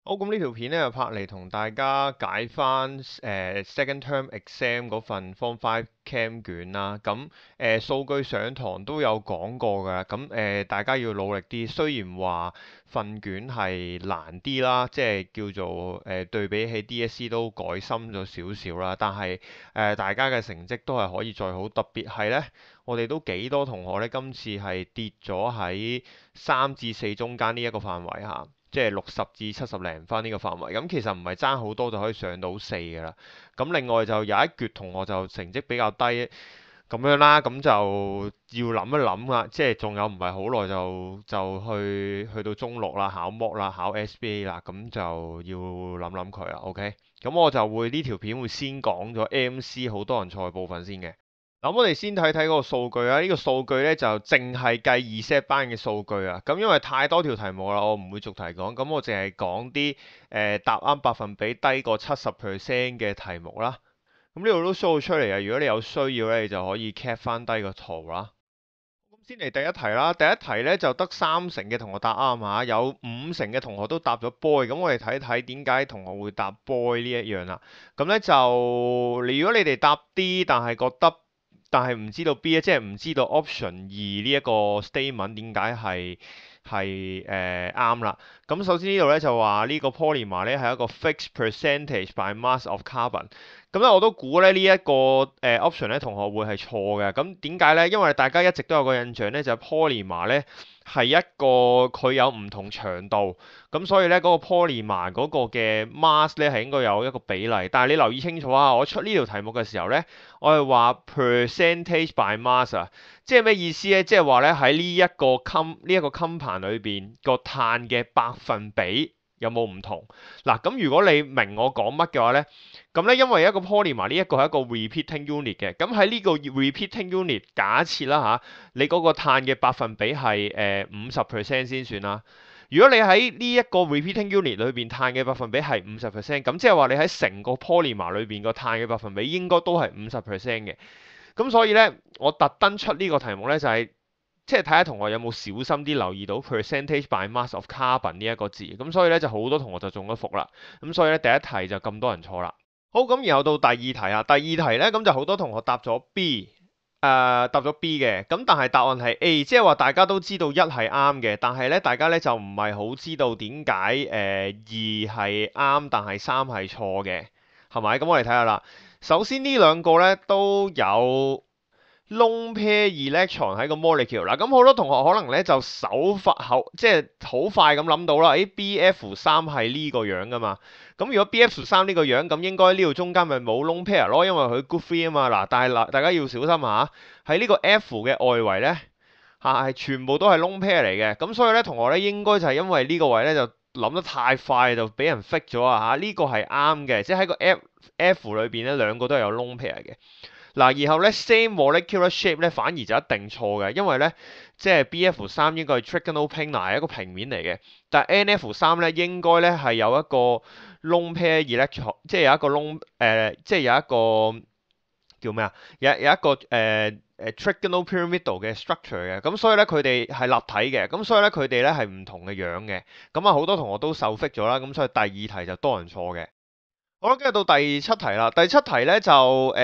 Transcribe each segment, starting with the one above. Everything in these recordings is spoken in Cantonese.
好，咁呢條片咧就拍嚟同大家解翻second term exam 嗰份 Form 5 Cam 卷啦。咁數據上堂都有講過㗎。咁大家要努力啲。雖然話份卷係難啲啦，即係叫做對比起 DSE 都改深咗少少啦。但係大家嘅成績都係可以再好。特別係咧，我哋都幾多同學咧今次係跌咗喺3至4中間呢一個範圍嚇。即係60至70零分呢個範圍，咁其實唔係爭好多就可以上到4㗎啦。咁另外就有一橛同學就成績比較低咁樣啦，咁就要諗一諗啦。即係仲有唔係好耐就去到中六啦，考 mock 啦，考 SBA 啦，咁就要諗諗佢啦。OK，咁我就會呢條片會先講咗 MC 好多人錯嘅部分先嘅。咁我哋先睇睇嗰個數據啊，呢個數據咧就淨係計 Z 班嘅數據啊。咁因為太多條題目啦，我唔會逐題講，咁我淨係講啲答啱百分比低過70% 嘅題目啦。咁呢度都 show 出嚟啊。如果你有需要咧，你就可以 cap 翻低個圖啦。咁先嚟第一題啦，第一題咧就得30%嘅同學答啱嚇，有50%嘅同學都答咗 boy。咁我哋睇睇點解同學會答 boy 呢一樣啦。咁咧就如果你哋答 D，但係唔知道 B 咧，即係唔知道 option 2呢一個 statement 點解係啱啦。咁首先呢度咧就話呢個 polymer 咧係一個 fixed percentage by mass of carbon。咁咧我都估咧呢一個option 咧同學會係錯嘅。咁點解咧？因為大家一直都有個印象咧，就係 polymer 咧係一個佢有唔同長度，咁所以咧嗰個 polymer 嗰個嘅 mass 咧係應該有一個比例。但係你留意清楚啊，我出呢條題目嘅時候咧，我係話 percentage by mass 啊，即係咩意思咧？即係話咧喺呢一個 compound 裏邊個碳嘅百分比有冇唔同？嗱，咁如果你明我講乜嘅話咧，咁咧因為一個 polymer 呢一個係一個 repeating unit 嘅，咁喺呢個 repeating unit 假設啦嚇，你嗰個碳嘅百分比係50% 先算啦。如果你喺呢一個 repeating unit 裏邊碳嘅百分比係50%，咁即係話你喺成個 polymer 裏邊個碳嘅百分比應該都係50% 嘅。咁所以咧，我特登出呢個題目咧，就係即係睇下同學有冇小心啲留意到 percentage by mass of carbon 呢一個字。咁所以咧就好多同學就中咗伏啦。咁所以咧第一題就咁多人錯啦。好，咁然後到第二題啊，第二題咧咁就好多同學答咗 B，答咗 B 嘅，咁但係答案係 A，即係話大家都知道一係啱嘅，但係咧大家咧就唔係好知道點解二係啱，但係三係錯嘅，係咪？咁我哋睇下啦。首先呢兩個咧都有 lone pair electron 喺個 molecule 嗱，咁好多同學可能咧就即係好快咁諗到啦，BF3係呢個樣噶嘛，咁如果 BF3呢個樣，咁應該呢度中間咪冇 lone pair 咯，因為佢 good free 啊嘛，嗱，但係嗱大家要小心嚇，喺呢個 F 嘅外圍咧係全部都係 lone pair 嚟嘅，咁所以咧同學咧應該就係因為呢個位咧就諗得太快就俾人 fake 咗啊嚇，呢個係啱嘅，即係喺個 F 裏邊咧兩個都係有 lone pair 嘅。嗱，然後咧 same molecular shape 咧反而就一定錯嘅，因為咧即係 BF3應該係 trigonal planar 係一個平面嚟嘅，但係 NF3咧應該咧係有一個 lone pair electron，即係有一個 即係有一個叫咩啊？有一個trigonal pyramidal 嘅 structure 嘅，咁所以咧佢哋係立體嘅，咁所以咧佢哋咧係唔同嘅樣嘅，咁啊好多同學都受 fake 咗啦，咁所以第二題就多人錯嘅。好啦，跟住到第七題啦。第七題咧就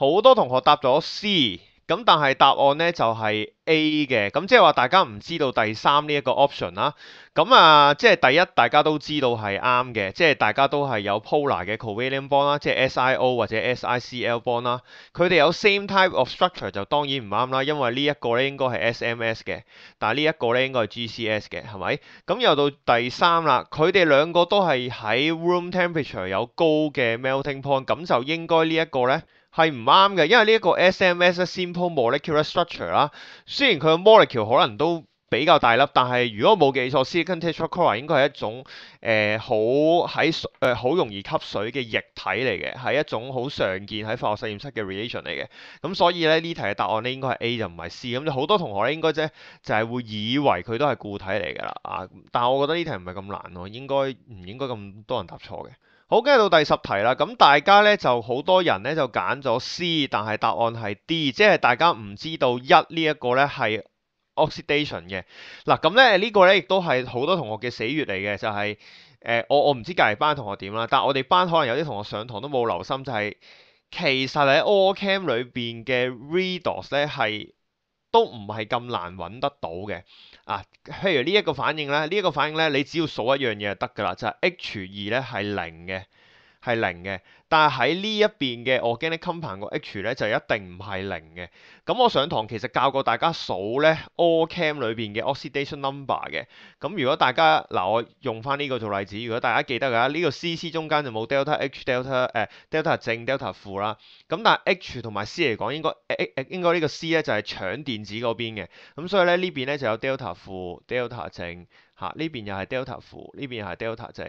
好多同學答咗 C，咁但係答案咧就係 A 嘅。咁即係話大家唔知道第三呢一個 option 啦。咁啊，即係第一大家都知道係啱嘅，即係大家都係有 polar 嘅 covalent bond 啦，即係 SiO 或者 SiCl bond 啦。佢哋有 same type of structure 就當然唔啱啦，因為呢一個咧應該係 SMS 嘅，但係呢一個咧應該係 GCS 嘅，係咪？咁又到第三啦，佢哋兩個都係喺 room temperature 有高嘅 melting point，咁就應該呢一個咧係唔啱嘅，因為呢一個 SMS simple molecular structure 啦，雖然佢個 molecule 可能都比較大粒，但係如果冇記錯，silicon tetrachloride 應該係一種好容易吸水嘅液體嚟嘅，係一種好常見喺化學實驗室嘅 reagent 嚟嘅。咁所以咧呢題嘅答案咧應該係 A 就唔係 C。咁好多同學咧應該就係會以為佢都係固體嚟㗎啦啊！但係我覺得呢題唔係咁難喎，唔應該咁多人答錯嘅。好，跟住到第十題啦。咁大家咧就好多人咧就揀咗 C，但係答案係 D，即係大家唔知道一呢一個咧係 oxidation 嘅。嗱咁咧呢個咧亦都係好多同學嘅死穴嚟嘅，就係、我唔知隔離班同學點啦，但係我哋班可能有啲同學上堂都冇留心，就係、其實喺 Allcam 裏邊嘅 redos 咧係都唔係咁難揾得到嘅。啊，譬如呢一個反應咧，呢一個反應咧，你只要數一樣嘢就得㗎啦，就係 H2咧係零嘅。係零嘅，但係喺呢一邊嘅 organic compound 個 H 咧就一定唔係零嘅。咁我上堂其實教過大家數咧 Allcam 裏邊嘅 oxidation number 嘅。咁如果大家我用翻呢個做例子，如果大家記得㗎，呢個 CC 中間就冇 delta H delta 正 delta 負啦。咁但係 H 同埋 C 嚟講，應該呢個 C 咧就係搶電子嗰邊嘅。咁所以咧呢邊咧就有 delta 負 delta 正嚇，呢邊又係 delta 負，呢邊又係 delta 正。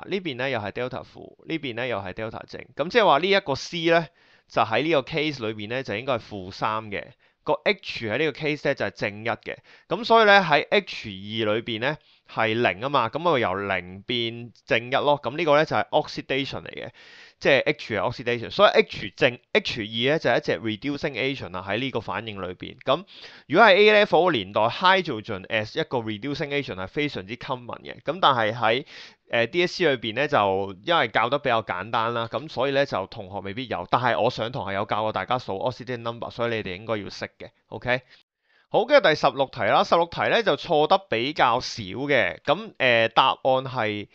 呢邊咧又係 delta 負，呢邊咧又係 delta 正，咁即係話呢一個 C 咧就喺呢個 case 裏邊咧就應該係負三嘅，個 H 喺呢個 case 咧就係正一嘅，咁所以咧喺 H2 裏邊咧係零啊嘛，咁我由零變正一咯，咁呢個咧就係 oxidation 嚟嘅。即係 H 係 oxidation，所以 H 正 H2 咧就係一隻 reducing agent 啦喺呢個反應裏邊。咁如果係 A level 年代 hydrogen as 一個 reducing agent 係非常之 common 嘅。咁但係喺DSE 裏邊咧就因為教得比較簡單啦，咁所以咧就同學未必有。但係我上堂係有教過大家數 oxidation number，所以你哋應該要識嘅。OK， 好，跟住第16題啦，16題咧就錯得比較少嘅。咁答案係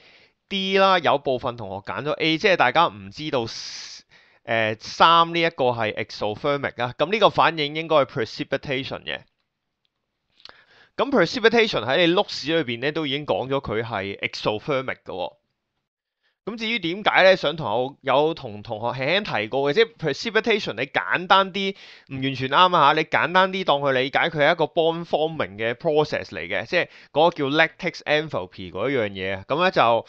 D 啦，有部分同學揀咗 A，即係大家唔知道三呢一個係 exothermic 啊，咁呢個反應應該係 precipitation 嘅。咁 precipitation 喺你碌屎裏邊咧都已經講咗佢係 exothermic 嘅喎。咁至於點解咧？上堂有同同學輕輕提過嘅，即係 precipitation 你簡單啲唔完全啱啊嚇，你簡單啲當佢理解佢係一個 bond forming 嘅 process 嚟嘅，即係嗰個叫 lattice enthalpy 嗰一樣嘢啊。咁咧就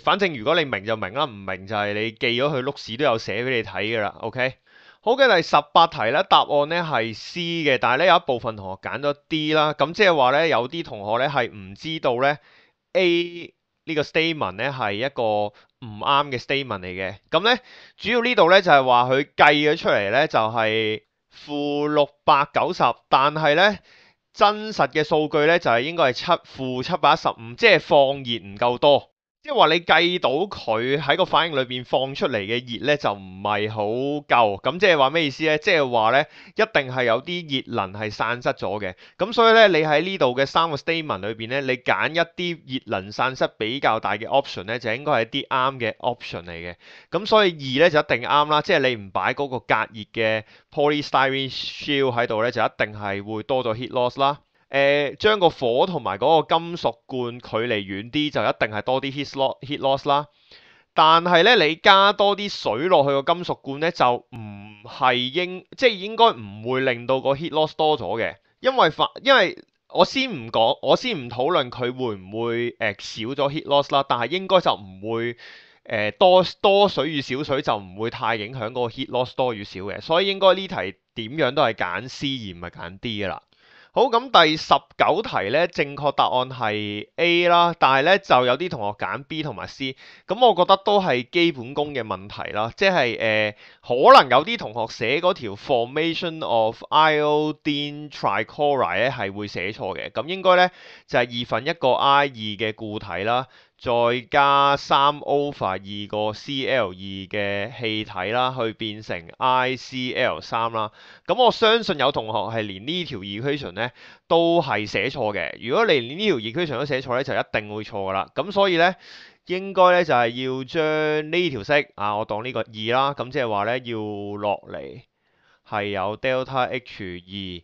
反正如果你明就明啦，唔明就係你記咗佢碌屎都有寫俾你睇㗎啦。OK， 好嘅，第18題咧，答案咧係 C 嘅，但係咧有一部分同學揀咗 D 啦。咁即係話咧有啲同學咧係唔知道咧 A。呢個 statement 咧係一個唔啱嘅 statement 嚟嘅，咁咧主要呢度咧就係話佢計咗出嚟咧就係負690，但係咧真實嘅數據咧就係應該係負715，即係放熱唔夠多。即係話你計到佢喺個反應裏邊放出嚟嘅熱咧就唔係好夠，咁即係話咩意思咧？即係話咧一定係有啲熱能係散失咗嘅，咁所以咧你喺呢度嘅3個 statement 裏邊咧，你揀一啲熱能散失比較大嘅 option 咧，就應該係啲啱嘅 option 嚟嘅。咁所以2咧就一定啱啦，即係你唔擺嗰個隔熱嘅 polystyrene shield 喺度咧，就一定係會多咗 heat loss 啦。將個火同埋嗰個金屬罐距離遠啲，就一定係多啲 heat loss 啦。但係咧，你加多啲水落去個金屬罐咧，就唔係即係應該唔會令到個 heat loss 多咗嘅。因為我先唔討論佢會唔會少咗 heat loss 啦，但係應該就唔會多水與少水就唔會太影響嗰個 heat loss 多與少嘅。所以應該呢題點樣都係揀 C 而唔係揀 D 噶啦。好，咁第19題咧，正確答案係 A 啦，但係咧就有啲同學揀 B 同埋 C，咁我覺得都係基本功嘅問題啦，即係可能有啲同學寫嗰條 formation of iodine trichloride 咧係會寫錯嘅，咁應該咧就係1/2個 I2 嘅固體啦。再加3/2個 Cl2 嘅氣體啦，去變成 ICl3啦。咁我相信有同學係連呢條 equation 咧都係寫錯嘅。如果你連呢條 equation 都寫錯咧，就一定會錯噶啦。咁所以咧，應該咧就係要將呢條式我當呢個2啦。咁即係話咧要落嚟係有 delta H2，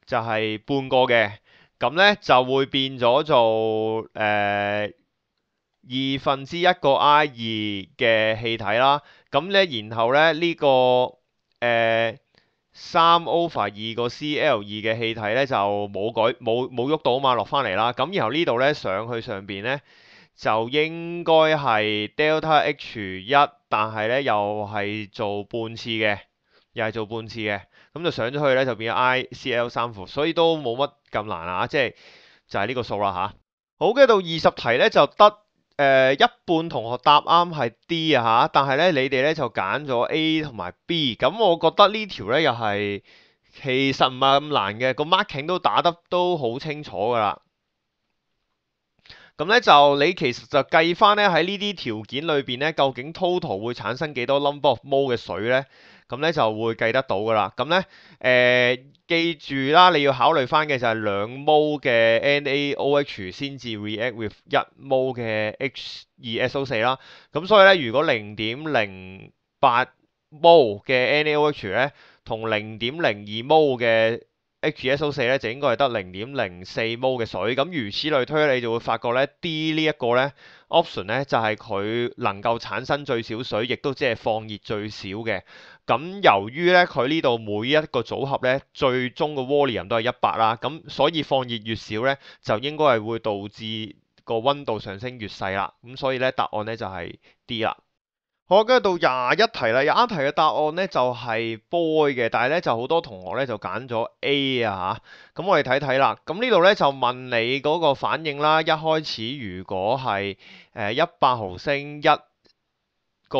就係半個嘅。咁咧就會變咗做1/2個 I2 嘅氣體啦。咁咧然後咧呢個3/2個 Cl2 嘅氣體咧就冇喐到啊嘛，落翻嚟啦。咁然後呢度咧上去上邊咧就應該係 delta H1，但係咧又係做半次嘅，咁就上咗去咧就變咗 ICl3負，所以都冇乜咁難啊，即係就係呢個數啦嚇。好，跟住到20題咧就得一半同學答啱係 D 啊嚇，但係咧你哋咧就揀咗 A 同埋 B，咁我覺得呢條咧又係其實唔係咁難嘅，個 marking 都打得都好清楚㗎啦。咁咧就你其實就計翻咧喺呢啲條件裏邊咧，究竟 total 會產生幾多 number of mole 嘅水咧？咁咧就會計得到噶啦。咁咧記住啦，你要考慮翻嘅就係2 mole 嘅 NaOH 先至 react with 1 mole 嘅 H2SO4 啦。咁所以咧，如果0.08 mole 嘅 NaOH 咧，同0.02 mole 嘅 H2SO4 咧就應該係得0.04 mole 嘅水，咁如此類推，你就會發覺咧 D 呢一個咧 option 咧就係佢能夠產生最少水，亦都即係放熱最少嘅。咁由於咧佢呢度每一個組合咧最終嘅 volume 都係100啦，咁所以放熱越少咧就應該係會導致個溫度上升越細啦。咁所以咧答案咧就係 D 啦。好，跟住到21題啦。21題嘅答案咧就係 boy 嘅，但係咧就好多同學咧就揀咗 A 啊嚇。咁我哋睇睇啦。咁呢度咧就問你嗰個反應啦。一開始如果係100毫升一個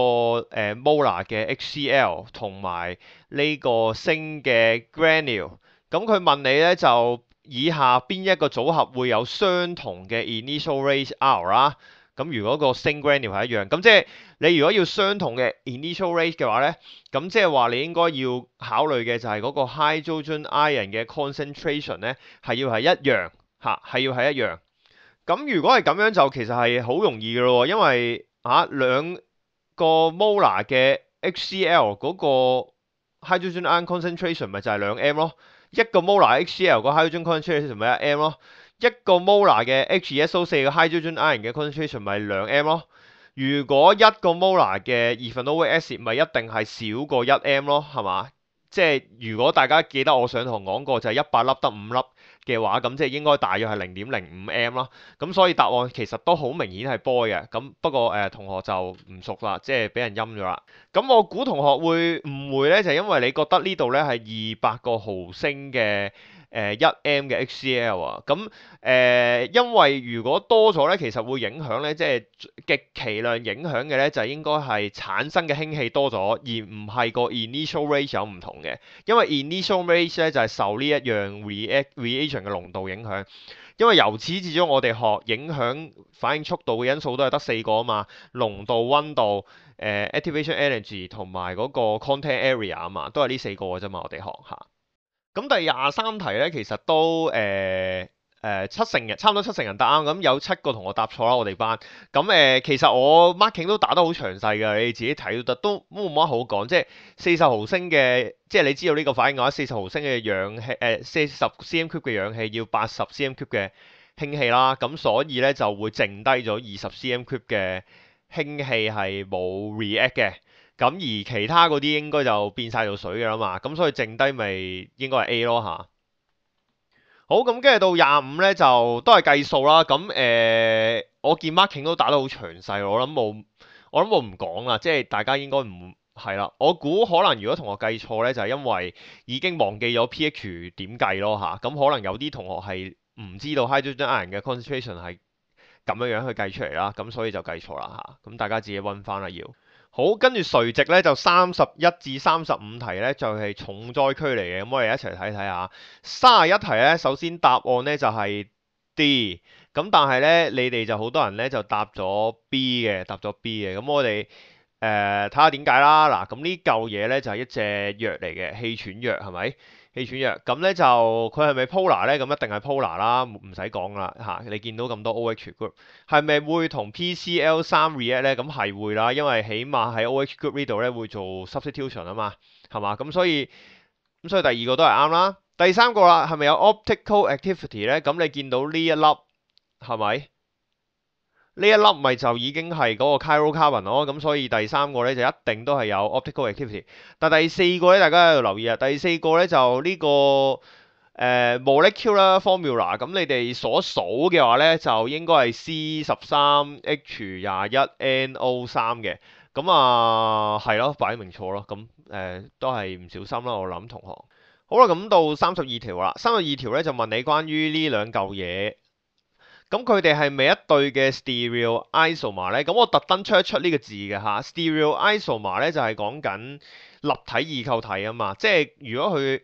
molar 嘅 HCl 同埋呢個升嘅 granule，咁佢問你咧就以下邊一個組合會有相同嘅 initial rate R 啦。咁如果個升 granule 係一樣，咁即係你如果要相同嘅 initial rate 嘅話咧，咁即係話你應該要考慮嘅就係嗰個 hydrogen ion 嘅 concentration 咧係要係一樣嚇，係要係一樣。咁如果係咁樣就其實係好容易嘅咯，因為兩個 molar 嘅 HCl 嗰個 hydrogen ion concentration 咪就係2m 咯，一個 molar HCl 個 hydrogen concentration 咪1m 咯。一個 molar 嘅 H2SO4 嘅 hydrogen ion 嘅 concentration 咪2m 咯。如果一個 molar 嘅 ethanoic acid 咪一定係少過1m 咯，係嘛？即係如果大家記得我上堂講過就係100粒得5粒嘅話，咁即係應該大約係0.05m 咯。咁所以答案其實都好明顯係 boy 嘅。咁不過同學就唔熟啦，即係俾人陰咗啦。咁我估同學會誤會咧，就係因為你覺得呢度咧係200個毫升嘅。1m 嘅 HCl 啊，咁因為如果多咗咧，其實會影響咧，即係極其量影響嘅咧，就應該係產生嘅氫氣多咗，而唔係個 initial rate 有唔同嘅。因為 initial rate 咧就係受呢一樣 reagent 嘅濃度影響。因為由始至終我哋學影響反應速度嘅因素都係得4個啊嘛，濃度、溫度、activation energy 同埋嗰個 content area 啊嘛，都係呢4個嘅啫嘛，我哋學下。咁第23題咧，其實都七成人，差唔多七成人答啱，咁有7個同學答錯啦，我哋班。咁其實我 marking 都打得好詳細㗎，你自己睇都得，都冇乜好講。即係40毫升嘅，即係你知道呢個反應嘅話，40毫升嘅氧氣，40 cm cube 嘅氧氣要80 cm cube 嘅氫氣啦，咁所以咧就會剩低咗20 cm cube 嘅氫氣係冇 react 嘅。咁而其他嗰啲應該就變晒做水嘅啦嘛，咁所以剩低咪應該係 A 咯嚇。好，咁跟住到25咧就都係計數啦。咁我見 marking 都打得好詳細，我諗我唔講啦，即係大家應該唔係啦。我估可能如果同學計錯咧，就係因為已經忘記咗 pH 點計咯嚇。咁可能有啲同學係唔知道 hydrogen ion 嘅 concentration 係咁樣樣去計出嚟啦，咁所以就計錯啦嚇。咁大家自己溫翻啦要。好，跟住垂直咧就31至35題咧就係重災區嚟嘅，咁我哋一齊睇睇下。31題咧，首先答案咧就係 D，咁但係咧你哋就好多人咧就答咗 B 嘅，咁我哋睇下點解啦。嗱，咁呢嚿嘢咧就係一隻藥嚟嘅，氣喘藥係咪？氣喘藥咁咧就佢係咪 polar 咧？咁一定係 polar 啦，唔使講啦嚇。你見到咁多 OH group 係咪會同 PCl3 react 咧？咁係會啦，因為起碼喺 OH group 呢度咧會做 substitution 啊嘛，係嘛？咁所以第二個都係啱啦。第三個啦，係咪有 optical activity 咧？咁你見到呢一粒係咪？呢一粒咪就已經係嗰個 chirocarbon 咯，咁所以第三個咧就一定都係有 optical activity。但第四個咧，大家要留意啊，第四個咧就呢個molecular formula，咁你哋所數嘅話咧就應該係 C13H21NO3嘅，咁係咯，擺明錯咯，咁都係唔小心啦，我諗同學。好啦，咁到32條啦，32條咧就問你關於呢兩嚿嘢。咁佢哋係咪一對嘅 stereo isomer 咧？咁我特登出一出呢個字嘅嚇，stereo isomer 咧就係講緊立體異構體啊嘛，即係如果佢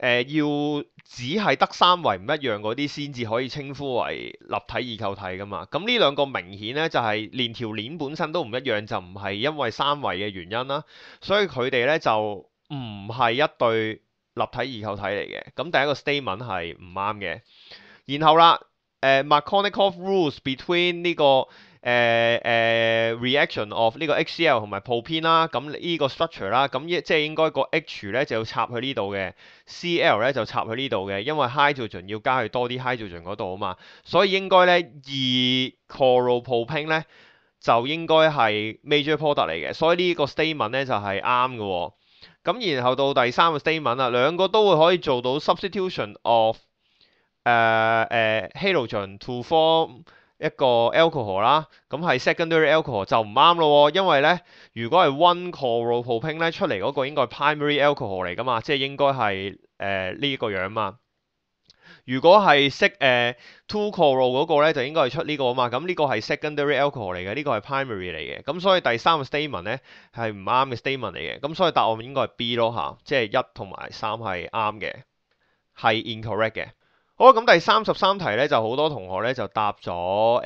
要只係得三維唔一樣嗰啲先至可以稱呼為立體異構體噶嘛。咁呢兩個明顯咧就係連條鏈本身都唔一樣，就唔係因為三維嘅原因啦，所以佢哋咧就唔係一對立體異構體嚟嘅。咁第一個 statement 係唔啱嘅。然後啦，Markovnikov rules between 呢個reaction of 呢個 HCl 同埋 propene 啦，咁呢個 structure 啦，咁即係應該個 H 咧就要插去呢度嘅，Cl 咧就插去呢度嘅，因為 hydrogen 要加去多啲 hydrogen 嗰度啊嘛，所以應該咧2-chloropropane 咧就應該係 major product 嚟嘅，所以呢個 statement 咧就係啱嘅喎。咁然後到第三個 statement 啦，兩個都會可以做到 substitution of halogen to form 一個 alcohol 啦，咁係 secondary alcohol 就唔啱咯喎，因為咧如果係 1-chloropropane 咧出嚟嗰個應該係 primary alcohol 嚟噶嘛，即係應該係呢個樣嘛。如果係 2-chloropropane 嗰個咧就應該係出呢個啊嘛，咁呢個係 secondary alcohol 嚟嘅，呢個係 primary 嚟嘅，咁所以第三個 statement 咧係唔啱嘅 statement 嚟嘅，咁所以答案應該係 B 咯嚇，即係1同埋3係啱嘅，係 incorrect 嘅。好，咁第33題咧就好多同學咧就答咗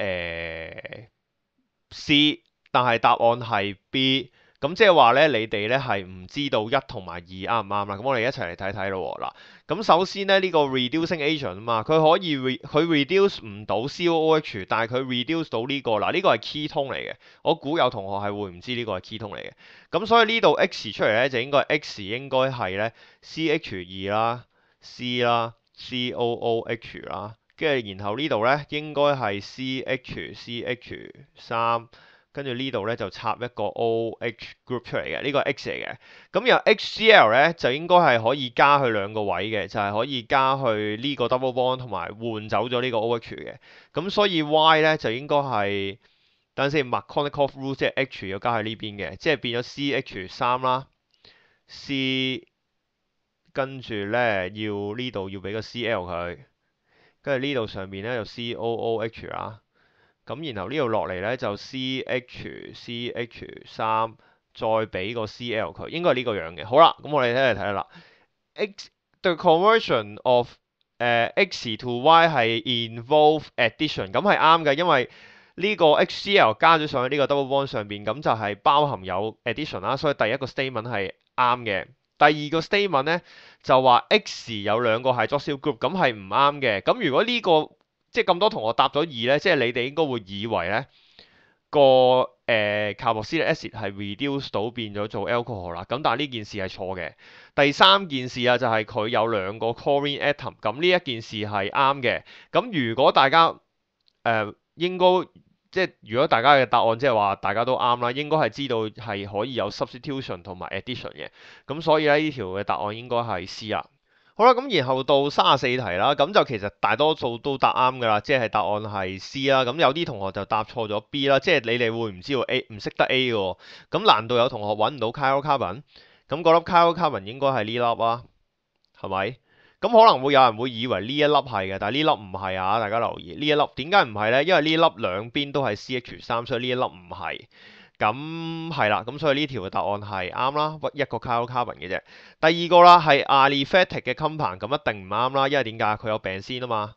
C，但係答案係 B，咁即係話咧你哋咧係唔知道1同埋2啱唔啱啦。咁我哋一齊嚟睇睇咯嗱。咁首先咧呢個 reducing agent 啊嘛，佢可以佢 reduce 唔到 COOH，但係佢 reduce 到呢個嗱，呢個係 ketone 嚟嘅。我估有同學係會唔知呢個係 ketone 嚟嘅。咁所以呢度 X 出嚟咧就應該 X 應該係咧 CH2 啦、C 啦。COOH 啦，跟住然後呢度咧應該係 CH 跟住呢度咧就插一個 OH group 出嚟嘅，呢個係 X 嚟嘅。咁由 HCl 咧就應該係可以加去兩個位嘅，就係可以加去呢個 double bond 同埋換走咗呢個 OH 嘅。咁所以 Y 咧就應該係等陣先 Markovnikov rule 即係 H 要加去呢邊嘅，即係變咗 CH 啦，C。跟住咧要呢度要俾個 Cl 佢，跟住呢度上面咧就 COOH 啦，咁然後呢度落嚟咧就 CH 再俾個 Cl 佢，應該係呢個樣嘅。好啦，咁我哋睇嚟睇啦，the conversion of X to Y 係 involve addition，咁係啱嘅，因為呢個 HCl 加咗上去呢個 double bond 上邊，咁就係包含有 addition 啦，所以第一個 statement 係啱嘅。第二個 statement 咧就話 X 有兩個 hydroxyl group，咁係唔啱嘅。咁如果呢個即係咁多同學答咗2咧，即係你哋應該會以為咧個carboxylic acid 係 reduce 到變咗做 alcohol 啦。咁但係呢件事係錯嘅。第三件事啊就係佢有兩個 chlorine atom，咁呢一件事係啱嘅。咁如果大家應該即係如果大家嘅答案即係話大家都啱啦，應該係知道係可以有 substitution 同埋 addition 嘅，咁所以咧呢條嘅答案應該係 C 啦。好啦，咁然後到34題啦，咁就其實大多數都答啱㗎啦，即係答案係 C 啦。咁有啲同學就答錯咗 B 啦，即係你哋會唔知道 A 唔識得 A 嘅喎。咁難道有同學揾唔到 chiral carbon？咁嗰粒 chiral carbon 應該係呢粒啊，係咪？咁可能會有人會以為呢一粒係嘅，但係呢粒唔係啊！大家留意呢一粒點解唔係呢？因為呢粒兩邊都係 CH3，所以呢一粒唔係。咁係啦，咁所以呢條嘅答案係啱啦，一個 carbon 嘅啫。第二個啦係 aliphatic 嘅 compound，咁一定唔啱啦，因為點解？佢有病先啊嘛，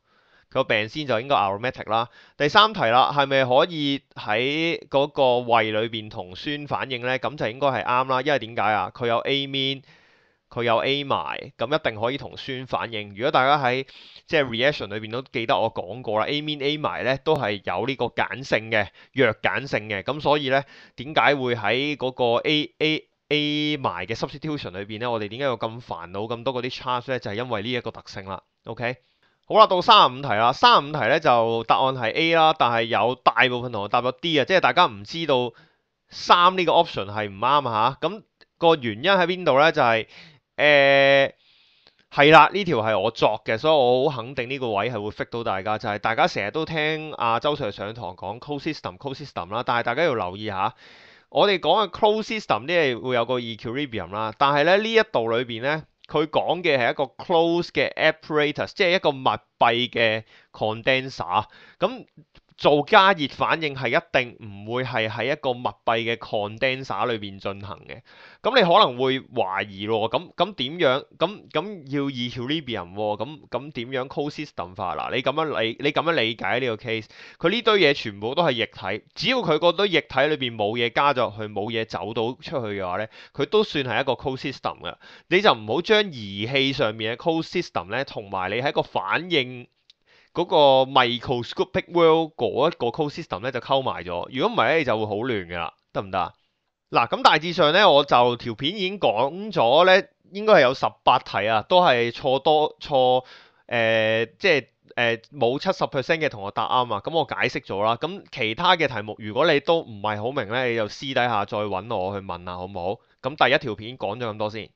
佢有病先就應該 aromatic 啦。第三題啦，係咪可以喺嗰個胃裏邊同酸反應呢？咁就應該係啱啦，因為點解啊？佢有 amine。佢有 A 埋，咁一定可以同酸反應。如果大家喺即係 reaction 裏邊都記得我講過啦，amine A 埋咧都係有呢個鹼性嘅弱鹼性嘅，咁所以咧點解會喺嗰個 A 埋嘅 substitution 裏邊咧，我哋點解要咁煩惱咁多嗰啲 charge 咧？就係因為呢一個特性啦。OK，好啦，到35題啦，35題咧就答案係 A 啦，但係有大部分同學答咗 D 啊，即係大家唔知道3呢個 option 係唔啱啊嚇。咁個原因喺邊度咧？就係係啦，呢條係我作嘅，所以我好肯定呢個位係會 fit 到大家。就係大家成日都聽阿周 Sir 上堂講 closed system 啦，但係大家要留意下，我哋講嘅 closed system 呢係會有個 equilibrium 啦，但係咧呢一度裏邊咧佢講嘅係一個 closed 嘅 apparatus，即係一個密閉嘅 condenser。咁做加熱反應係一定唔會係喺一個密閉嘅 condenser 裏邊進行嘅。咁你可能會懷疑咯，咁點樣？咁要 equilibrium 喎，咁點樣 cold system 化？嗱，你咁樣理解呢個 case，佢呢堆嘢全部都係液體，只要佢嗰堆液體裏邊冇嘢加咗入去，冇嘢走到出去嘅話咧，佢都算係一個 cold system 嘅。你就唔好將儀器上面嘅 cold system 咧，同埋你喺個反應嗰個 microscopic world 嗰一個 cold system 咧就溝埋咗。如果唔係咧，你就會好亂㗎啦，得唔得啊？嗱，咁大致上咧，我就條片已經講咗咧，應該係有18題啊，都係錯，即係冇70%嘅同學答啱啊。咁我解釋咗啦。咁其他嘅題目，如果你都唔係好明咧，你就私底下再揾我去問啊，好唔好？咁第一條片講咗咁多先。